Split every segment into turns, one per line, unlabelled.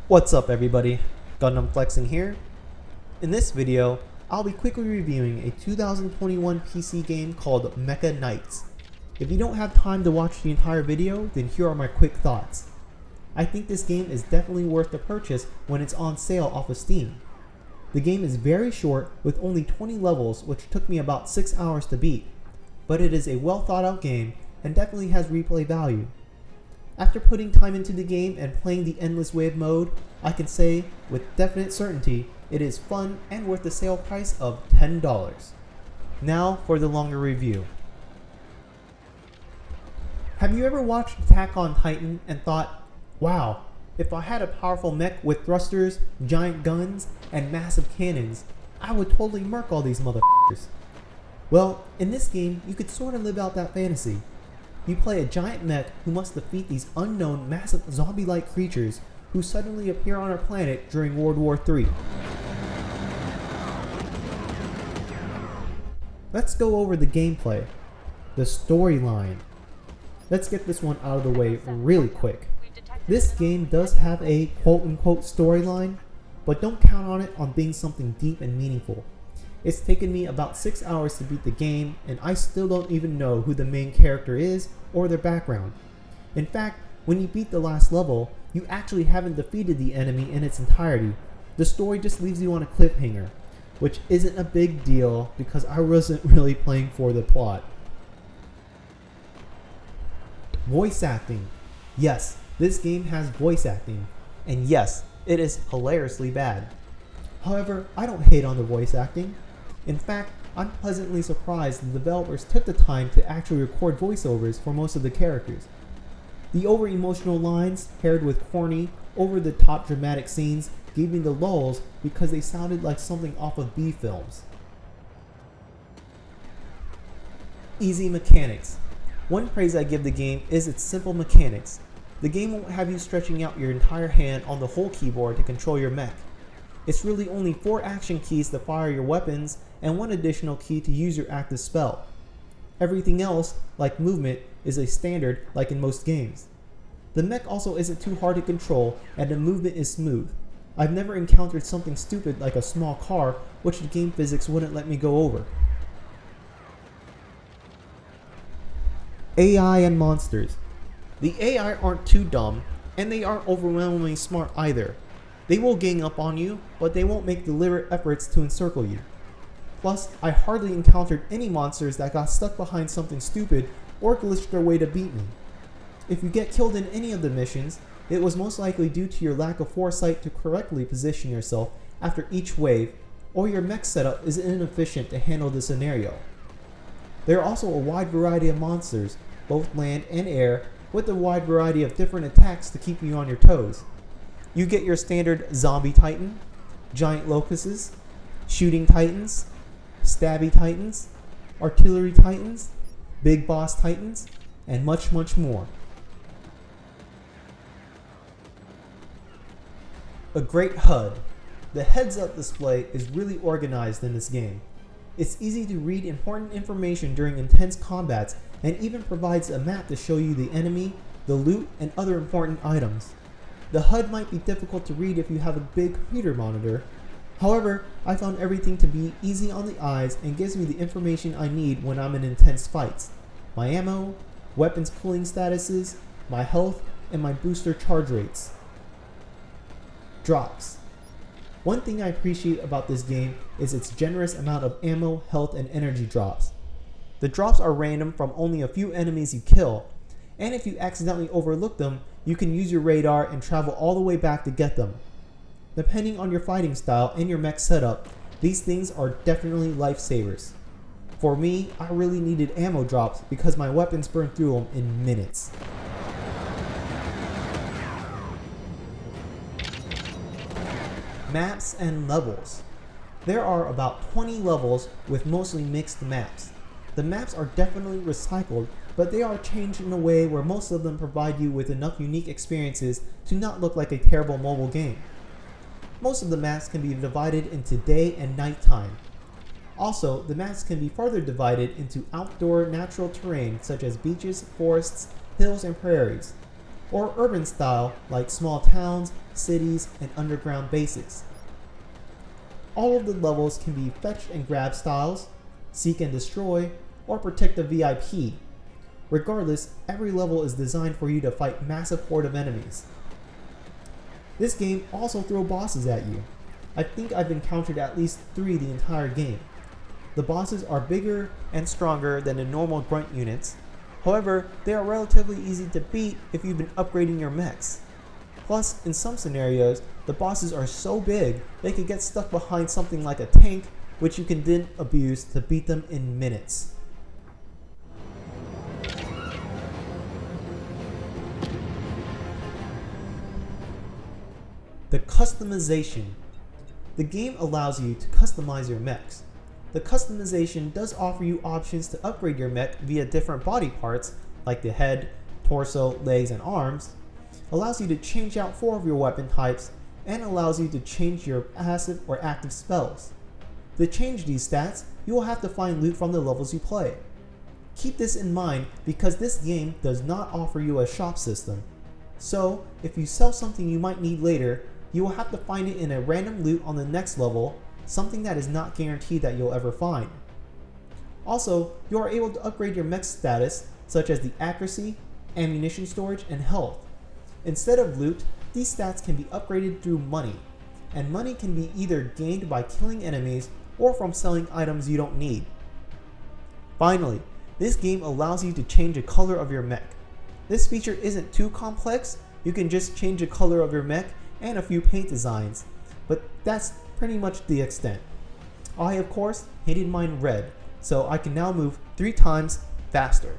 What's up everybody, Gundam Flexing here. In this video, I'll be quickly reviewing a 2021 PC game called Mecha Knights. If you don't have time to watch the entire video, then here are my quick thoughts. I think this game is definitely worth the purchase when it's on sale off of Steam. The game is very short with only 20 levels, which took me about 6 hours to beat, but it is a well thought out game and definitely has replay value. After putting time into the game and playing the Endless Wave mode, I can say with definite certainty it is fun and worth the sale price of $10. Now for the longer review. Have you ever watched Attack on Titan and thought, wow, if I had a powerful mech with thrusters, giant guns, and massive cannons, I would totally murk all these motherfuckers. Well, in this game, you could sort of live out that fantasy. You play a giant mech who must defeat these unknown massive zombie-like creatures who suddenly appear on our planet during World War III. Let's go over the gameplay, the storyline. Let's get this one out of the way really quick. This game does have a quote-unquote storyline, but don't count on it on being something deep and meaningful. It's taken me about 6 hours to beat the game, and I still don't even know who the main character is or their background. In fact, when you beat the last level, you actually haven't defeated the enemy in its entirety. The story just leaves you on a cliffhanger, which isn't a big deal because I wasn't really playing for the plot. Voice acting. Yes, this game has voice acting, and yes, it is hilariously bad. However, I don't hate on the voice acting. In fact, I'm pleasantly surprised the developers took the time to actually record voiceovers for most of the characters. The over-emotional lines paired with corny, over-the-top dramatic scenes gave me the lulls because they sounded like something off of B films. Easy mechanics. One praise I give the game is its simple mechanics. The game won't have you stretching out your entire hand on the whole keyboard to control your mech. It's really only 4 action keys to fire your weapons and 1 additional key to use your active spell. Everything else, like movement, is a standard like in most games. The mech also isn't too hard to control and the movement is smooth. I've never encountered something stupid like a small car which the game physics wouldn't let me go over. AI and monsters. The AI aren't too dumb and they aren't overwhelmingly smart either. They will gang up on you, but they won't make deliberate efforts to encircle you. Plus, I hardly encountered any monsters that got stuck behind something stupid or glitched their way to beat me. If you get killed in any of the missions, it was most likely due to your lack of foresight to correctly position yourself after each wave, or your mech setup is inefficient to handle the scenario. There are also a wide variety of monsters, both land and air, with a wide variety of different attacks to keep you on your toes. You get your standard zombie titan, giant locusts, shooting titans, stabby titans, artillery titans, big boss titans, and much more. A great HUD. The heads-up display is really organized in this game. It's easy to read important information during intense combats and even provides a map to show you the enemy, the loot, and other important items. The HUD might be difficult to read if you have a big computer monitor. However, I found everything to be easy on the eyes and gives me the information I need when I'm in intense fights. My ammo, weapons pulling statuses, my health, and my booster charge rates. Drops. One thing I appreciate about this game is its generous amount of ammo, health, and energy drops. The drops are random from only a few enemies you kill, and if you accidentally overlook them, you can use your radar and travel all the way back to get them. Depending on your fighting style and your mech setup, these things are definitely lifesavers. For me, I really needed ammo drops because my weapons burn through them in minutes. Maps and levels. There are about 20 levels with mostly mixed maps. The maps are definitely recycled, but they are changed in a way where most of them provide you with enough unique experiences to not look like a terrible mobile game. Most of the maps can be divided into day and night time. Also, the maps can be further divided into outdoor natural terrain such as beaches, forests, hills, and prairies. or urban style like small towns, cities, and underground bases. All of the levels can be fetch and grab styles, seek and destroy, or protect the VIP. Regardless, every level is designed for you to fight massive horde of enemies. This game also throws bosses at you. I think I've encountered at least 3 the entire game. The bosses are bigger and stronger than the normal grunt units. However, they are relatively easy to beat if you've been upgrading your mechs. Plus, in some scenarios, the bosses are so big they can get stuck behind something like a tank, which you can then abuse to beat them in minutes. The customization. The game allows you to customize your mechs. The customization does offer you options to upgrade your mech via different body parts like the head, torso, legs, and arms, allows you to change out 4 of your weapon types, and allows you to change your passive or active spells. To change these stats, you will have to find loot from the levels you play. Keep this in mind because this game does not offer you a shop system. So, if you sell something you might need later, you will have to find it in a random loot on the next level, something that is not guaranteed that you'll ever find. Also, you are able to upgrade your mech status, such as the accuracy, ammunition storage, and health. Instead of loot, these stats can be upgraded through money, and money can be either gained by killing enemies or from selling items you don't need. Finally, this game allows you to change the color of your mech. This feature isn't too complex, you can just change the color of your mech and a few paint designs, but that's pretty much the extent. I, of course, painted mine red, so I can now move 3 times faster.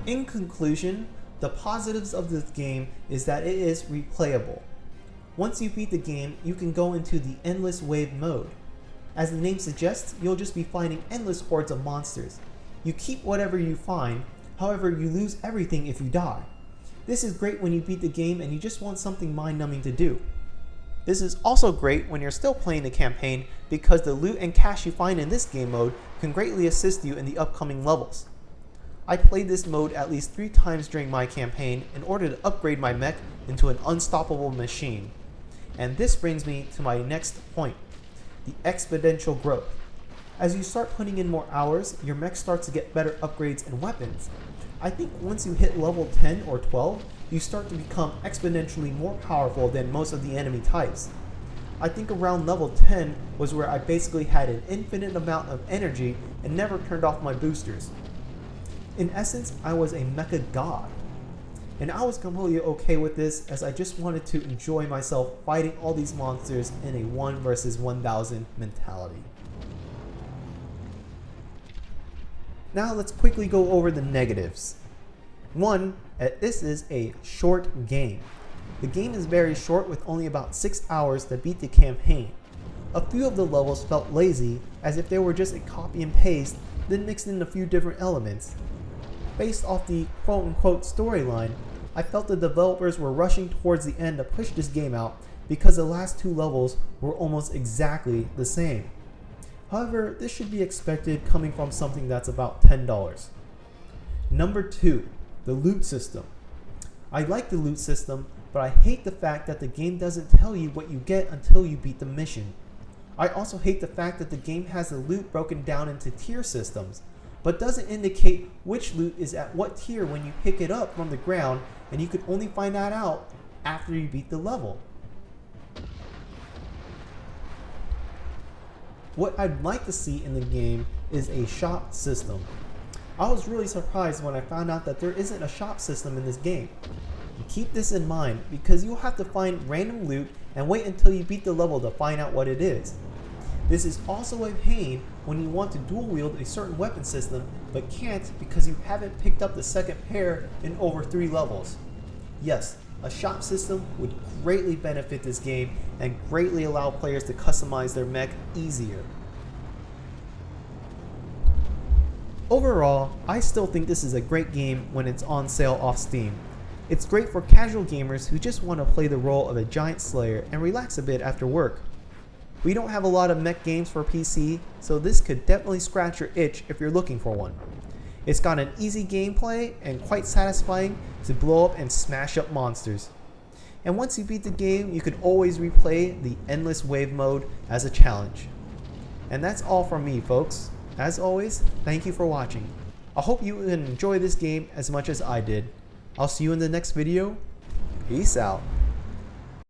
In conclusion, the positives of this game is that it is replayable. Once you beat the game, you can go into the endless wave mode. As the name suggests, you'll just be finding endless hordes of monsters. You keep whatever you find, however you lose everything if you die. This is great when you beat the game and you just want something mind-numbing to do. This is also great when you're still playing the campaign because the loot and cash you find in this game mode can greatly assist you in the upcoming levels. I played this mode at least 3 times during my campaign in order to upgrade my mech into an unstoppable machine. And this brings me to my next point, the exponential growth. As you start putting in more hours, your mech starts to get better upgrades and weapons. I think once you hit level 10 or 12, you start to become exponentially more powerful than most of the enemy types. I think around level 10 was where I basically had an infinite amount of energy and never turned off my boosters. In essence, I was a mecha god. And I was completely okay with this as I just wanted to enjoy myself fighting all these monsters in a 1 versus 1000 mentality. Now let's quickly go over the negatives. 1. This is a short game. The game is very short with only about 6 hours to beat the campaign. A few of the levels felt lazy as if they were just a copy and paste, then mixed in a few different elements. Based off the quote-unquote storyline, I felt the developers were rushing towards the end to push this game out because the last 2 levels were almost exactly the same. However, this should be expected coming from something that's about $10. Number 2, the loot system. I like the loot system, but I hate the fact that the game doesn't tell you what you get until you beat the mission. I also hate the fact that the game has the loot broken down into tier systems, but doesn't indicate which loot is at what tier when you pick it up from the ground, and you could only find that out after you beat the level. What I'd like to see in the game is a shop system. I was really surprised when I found out that there isn't a shop system in this game. Keep this in mind because you'll have to find random loot and wait until you beat the level to find out what it is. This is also a pain when you want to dual wield a certain weapon system but can't because you haven't picked up the second pair in over 3 levels. Yes, a shop system would greatly benefit this game and greatly allow players to customize their mech easier. Overall, I still think this is a great game when it's on sale off Steam. It's great for casual gamers who just want to play the role of a giant slayer and relax a bit after work. We don't have a lot of mech games for PC, so this could definitely scratch your itch if you're looking for one. It's got an easy gameplay and quite satisfying to blow up and smash up monsters. And once you beat the game, you could always replay the endless wave mode as a challenge. And that's all from me, folks. As always, thank you for watching. I hope you enjoy this game as much as I did. I'll see you in the next video. Peace out.